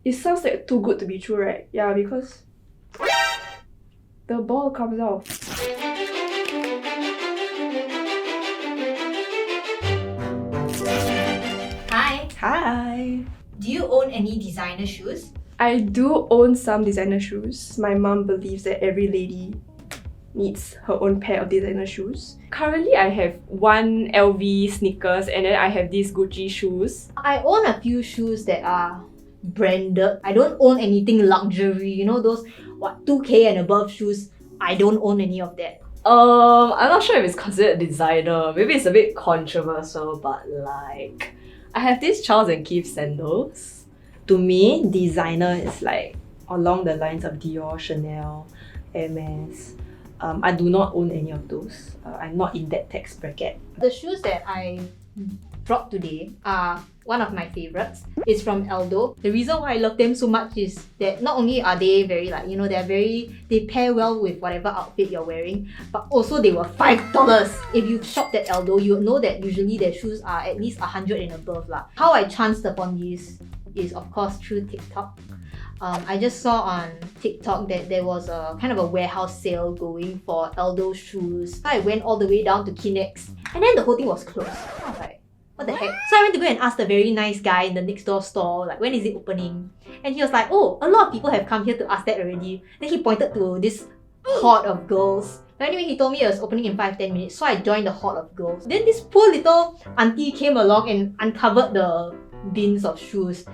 It sounds like too good to be true, right? Yeah, because the ball comes off. Hi. Hi. Do you own any designer shoes? I do own some designer shoes. My mom believes that every lady needs her own pair of designer shoes. Currently, I have one LV sneakers and then I have these Gucci shoes. I own a few shoes that are branded. I don't own anything luxury. You know those 2K and above shoes? I don't own any of that. I'm not sure if it's considered designer. Maybe it's a bit controversial, but like, I have these Charles and Keith sandals. To me, designer is like along the lines of Dior, Chanel, Hermes. I do not own any of those. I'm not in that tax bracket. The shoes that I brought today are one of my favorites. It's from Aldo. The reason why I love them so much is that not only are they very they pair well with whatever outfit you're wearing, but also they were $5. If you shopped at Aldo, you'll know that usually their shoes are at least 100 and above lah. How I chanced upon these is of course through TikTok. I just saw on TikTok that there was a kind of a warehouse sale going for Aldo shoes. I went all the way down to Kinex and then the whole thing was closed. I was like, what the heck? So I went to go and ask the very nice guy in the next door store, like, when is it opening? And he was like, oh, a lot of people have come here to ask that already. Then he pointed to this horde of girls. But anyway, he told me it was opening in 5-10 minutes, so I joined the horde of girls. Then this poor little auntie came along and uncovered the bins of shoes.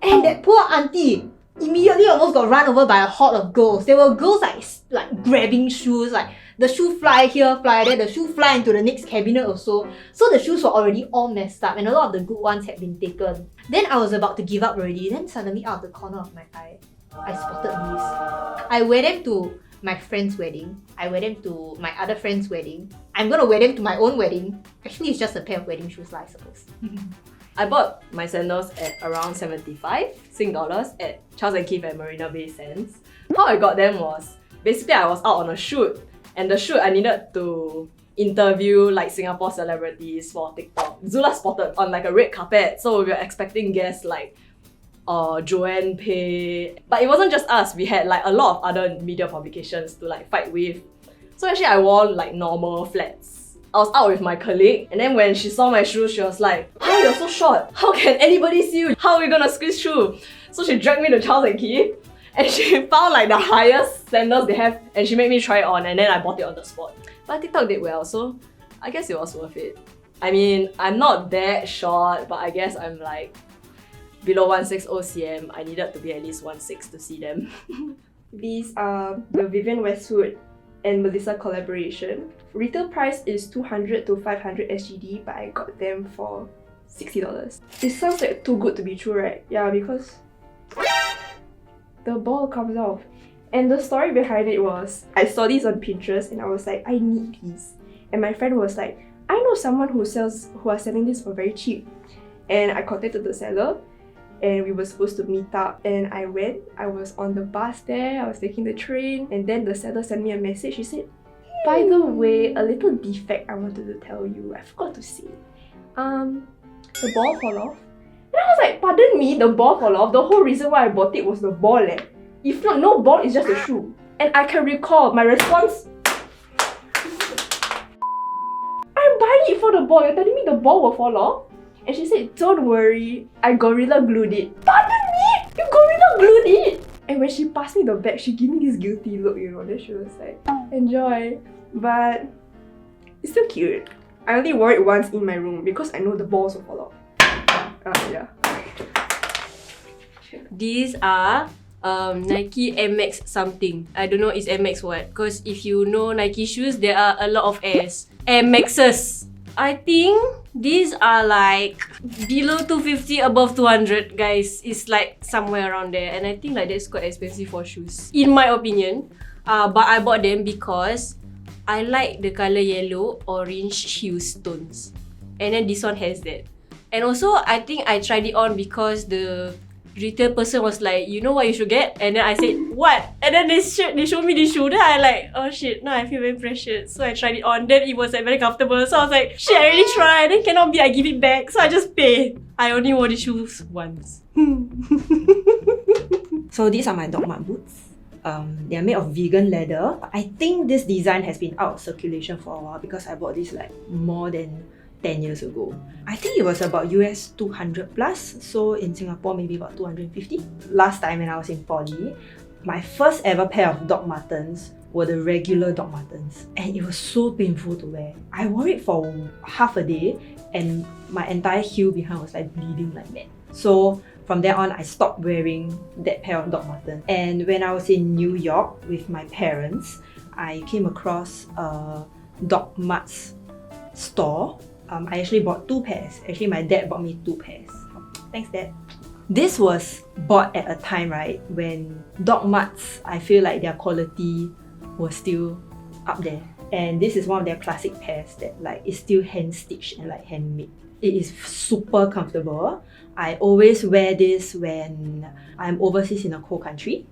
And that poor auntie immediately almost got run over by a horde of girls. There were girls like grabbing shoes, like the shoe fly here, fly there, the shoe fly into the next cabinet or so. So the shoes were already all messed up and a lot of the good ones had been taken. Then I was about to give up already. Then suddenly out of the corner of my eye, I spotted these. I wear them to my friend's wedding. I wear them to my other friend's wedding. I'm gonna wear them to my own wedding. Actually, it's just a pair of wedding shoes lah, I suppose. I bought my sandals at around 75 Sing dollars at Charles and Keith at Marina Bay Sands. How I got them was, basically I was out on a shoot, and the shoot I needed to interview like Singapore celebrities for TikTok. Zula spotted on like a red carpet, so we were expecting guests like Joanne Pei. But it wasn't just us, we had like a lot of other media publications to like fight with. So actually I wore like normal flats. I was out with my colleague, and then when she saw my shoes, she was like, "How you're so short? How can anybody see you? How are we gonna squeeze through?" So she dragged me to Charles and Keith, and she found like the highest sandals they have, and she made me try it on, and then I bought it on the spot. But TikTok did well, so I guess it was worth it. I mean, I'm not that short, but I guess I'm like below 160 cm. I needed to be at least 1.6 to see them. These are the Vivienne Westwood and Melissa collaboration. Retail price is 200 to 500 SGD, but I got them for $60. It sounds like too good to be true, right? Yeah, because the ball comes off. And the story behind it was, I saw these on Pinterest and I was like, I need these. And my friend was like, I know someone who are selling this for very cheap. And I contacted the seller and we were supposed to meet up, and I went. I was on the bus there, I was taking the train, and then the seller sent me a message. She said, by the way, a little defect I wanted to tell you. I forgot to say. The ball fell off. And I was like, pardon me, the ball fell off? The whole reason why I bought it was the ball eh. If not, no ball, it's just a shoe. And I can recall my response, I'm buying it for the ball, you're telling me the ball will fall off? And she said, don't worry, I gorilla glued it. Pardon me? You gorilla glued it? And when she passed me the bag, she gave me this guilty look, you know. Then she was like, enjoy. But it's still cute. I only wore it once in my room because I know the balls will fall off. Yeah. These are Nike MX something. I don't know it's MX what. Because if you know Nike shoes, there are a lot of A's. MXs. I think these are like below 250, above 200, guys. It's like somewhere around there, and I think like that's quite expensive for shoes, in my opinion. But I bought them because I like the color yellow, orange hue stones, and then this one has that. And also I think I tried it on because the retail person was like, you know what you should get? And then I said, what? And then they showed me the shoe. Then I like, oh shit, now I feel very pressured. So I tried it on. Then it was like very comfortable. So I was like, shit, I already tried. Then cannot be I give it back. So I just paid. I only wore the shoes once. So these are my dog mud boots. They are made of vegan leather. I think this design has been out of circulation for a while because I bought this like more than 10 years ago. I think it was about US 200 plus, so in Singapore maybe about 250. Last time when I was in poly, my first ever pair of dog muttons were the regular dog muttons, and it was so painful to wear. I wore it for half a day and my entire heel behind was like bleeding like mad. So from there on, I stopped wearing that pair of dog muttons. And when I was in New York with my parents, I came across a dog mutts store. I actually bought 2 pairs. Actually, my dad bought me 2 pairs. Thanks, Dad. This was bought at a time, right, when dog mutts, I feel like their quality was still up there. And this is one of their classic pairs that like is still hand stitched and like handmade. It is super comfortable. I always wear this when I'm overseas in a cold country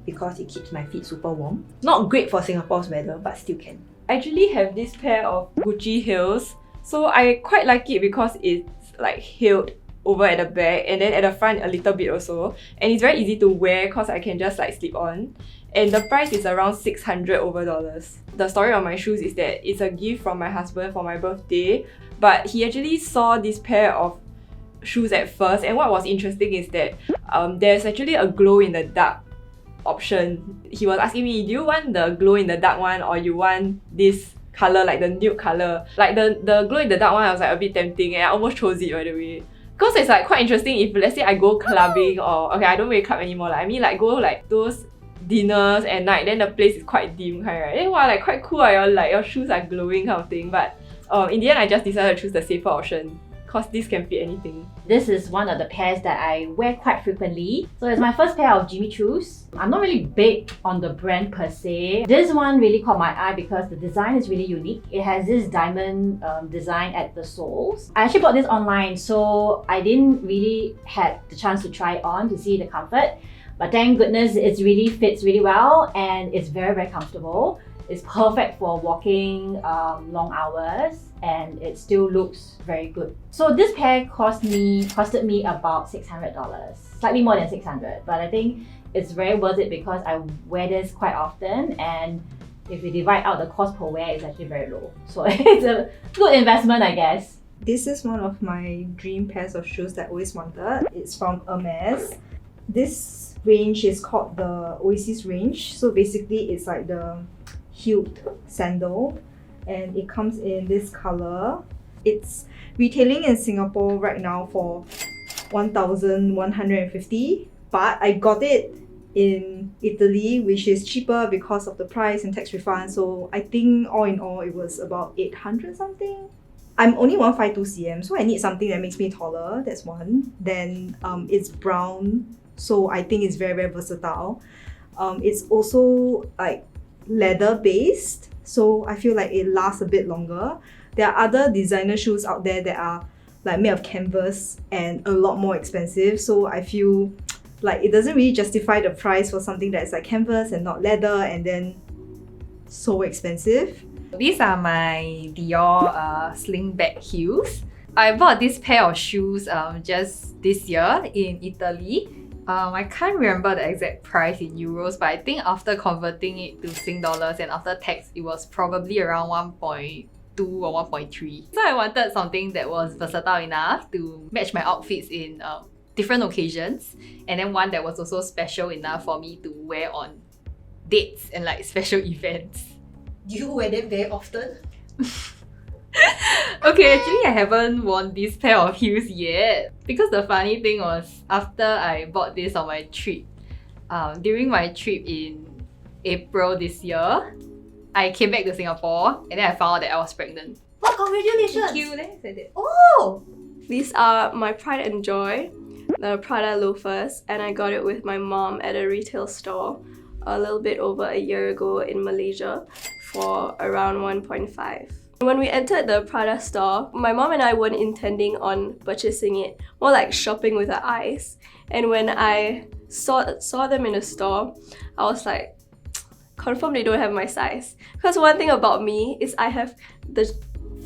because it keeps my feet super warm. Not great for Singapore's weather, but still can. I actually have this pair of Gucci heels. So I quite like it because it's like heeled over at the back and then at the front a little bit also. And it's very easy to wear because I can just like slip on. And the price is around $600 over. The story of my shoes is that it's a gift from my husband for my birthday. But he actually saw this pair of shoes at first, and what was interesting is that there's actually a glow in the dark option. He was asking me, do you want the glow in the dark one or you want this color, like the nude color? Like the glow in the dark one, I was like a bit tempting and I almost chose it by the way. Because it's like quite interesting if let's say I go clubbing or, okay, I don't really club anymore. Like, I mean like go like those dinners at night, then the place is quite dim kind, right? Then wow, like quite cool, your shoes are glowing kind of thing. But in the end, I just decided to choose the safer option because this can fit anything. This is one of the pairs that I wear quite frequently. So it's my first pair of Jimmy Choos. I'm not really big on the brand per se. This one really caught my eye because the design is really unique. It has this diamond design at the soles. I actually bought this online, so I didn't really have the chance to try it on to see the comfort. But thank goodness it really fits really well and it's very, very comfortable. It's perfect for walking long hours and it still looks very good. So this pair costed me about $600, slightly more than $600, but I think it's very worth it because I wear this quite often, and if you divide out the cost per wear, it's actually very low. So it's a good investment, I guess. This is one of my dream pairs of shoes that I always wanted. It's from Hermes. This range is called the Oasis range. So basically it's like the heeled sandal and it comes in this color. It's retailing in Singapore right now for 1,150, but I got it in Italy, which is cheaper because of the price and tax refund. So I think all in all it was about 800 something. I'm only 152 cm, so I need something that makes me taller. That's one. Then it's brown, so I think it's very, very versatile. It's also like leather based, so I feel like it lasts a bit longer. There are other designer shoes out there that are like made of canvas and a lot more expensive, so I feel like it doesn't really justify the price for something that's like canvas and not leather and then so expensive. These are my Dior slingback heels. I bought this pair of shoes just this year in Italy. I can't remember the exact price in euros, but I think after converting it to Sing dollars and after tax, it was probably around 1.2 or 1.3. So I wanted something that was versatile enough to match my outfits in different occasions, and then one that was also special enough for me to wear on dates and like special events. Do you wear them very often? Okay, actually I haven't worn this pair of heels yet because the funny thing was after I bought this on my trip, during my trip in April this year, I came back to Singapore and then I found out that I was pregnant. Oh, congratulations! Thank you, then I said it. Oh! These are my Pride and Joy, the Prada loafers, and I got it with my mom at a retail store a little bit over a year ago in Malaysia for around 1.5. When we entered the Prada store, my mom and I weren't intending on purchasing it, more like shopping with our eyes. And when I saw them in the store, I was like, confirm they don't have my size. Because one thing about me is I have the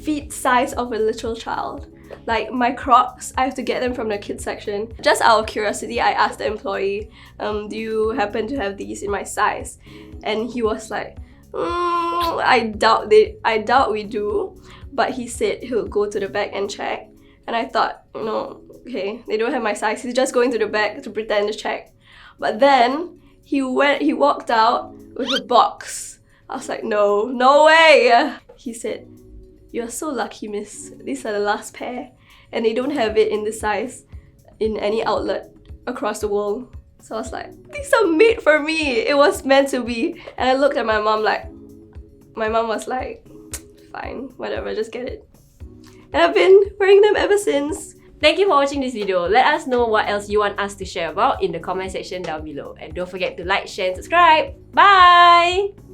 feet size of a literal child. Like my Crocs, I have to get them from the kids section. Just out of curiosity, I asked the employee, do you happen to have these in my size? And he was like, I doubt we do. But he said he'll go to the back and check. And I thought, okay, they don't have my size. He's just going to the back to pretend to check. But then he walked out with a box. I was like, no way. He said, you're so lucky, miss. These are the last pair. And they don't have it in this size in any outlet across the world. So I was like, these are made for me. It was meant to be. And I looked at my mom was like, fine, whatever, just get it. And I've been wearing them ever since. Thank you for watching this video. Let us know what else you want us to share about in the comment section down below. And don't forget to like, share and subscribe. Bye!